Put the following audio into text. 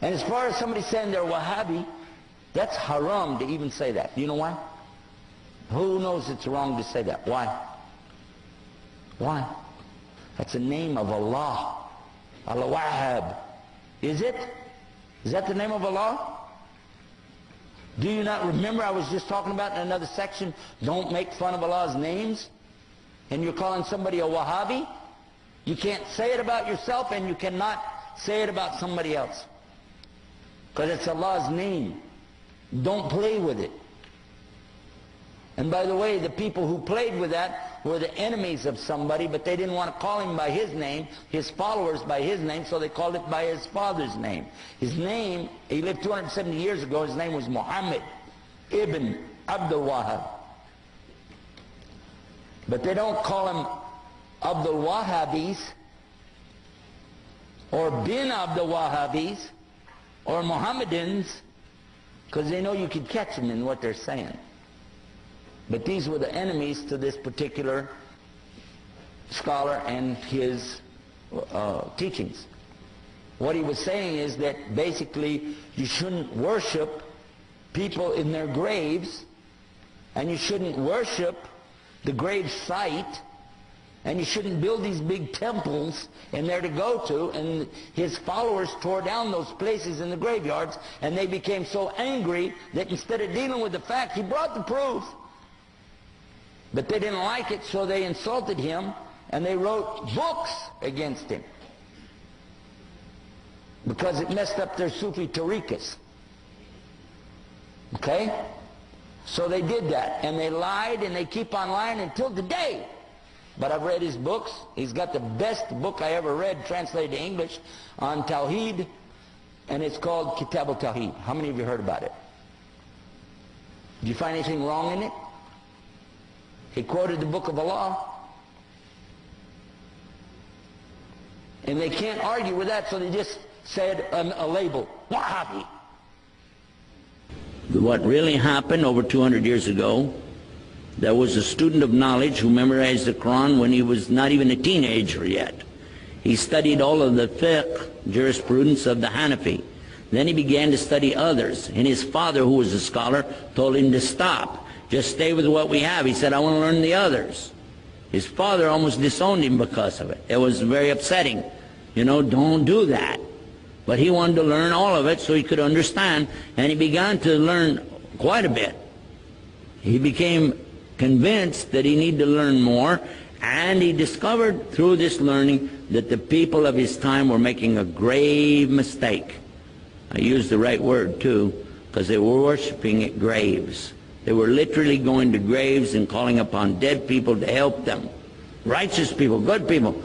And as far as somebody saying they're Wahhabi, that's haram to even say that. Do you know why? Who knows it's wrong to say that? Why? Why? That's the name of Allah. Al-Wahhab. Is it? Is that the name of Allah? Do you not remember I was just talking about in another section, don't make fun of Allah's names? And you're calling somebody a Wahhabi? You can't say it about yourself, and you cannot say it about somebody else. Because it's Allah's name. Don't play with it. And by the way, the people who played with that were the enemies of somebody, but they didn't want to call him by his name, his followers by his name, so they called it by his father's name. His name, he lived 270 years ago, his name was Muhammad ibn Abdul Wahhab. But they don't call him Abdul Wahhabis, or bin Abdul Wahhabis, or Mohammedans, because they know you could catch them in what they're saying. But these were the enemies to this particular scholar and his teachings. What he was saying is that basically you shouldn't worship people in their graves, and you shouldn't worship the grave site, and you shouldn't build these big temples in there to go to. And his followers tore down those places in the graveyards, and they became so angry that instead of dealing with the fact, he brought the proof. But they didn't like it, so they insulted him, and they wrote books against him. Because it messed up their Sufi tariqas. Okay? So they did that, and they lied, and they keep on lying until today. But I've read his books. He's got the best book I ever read, translated to English, on Tawheed, and it's called Kitab al-Tawheed. How many of you heard about it? Did you find anything wrong in it? He quoted the book of Allah. And they can't argue with that, so they just said a label, Wahhabi. What really happened over 200 years ago, there was a student of knowledge who memorized the Quran when he was not even a teenager yet. He studied all of the fiqh, jurisprudence of the Hanafi. Then he began to study others, and his father, who was a scholar, told him to stop. Just stay with what we have. He said, I want to learn the others. His father almost disowned him because of it. It was very upsetting. You know, don't do that. But he wanted to learn all of it so he could understand, and he began to learn quite a bit. He became convinced that he needed to learn more, and he discovered through this learning that the people of his time were making a grave mistake. I used the right word too, because they were worshiping at graves. They were literally going to graves and calling upon dead people to help them. Righteous people, good people.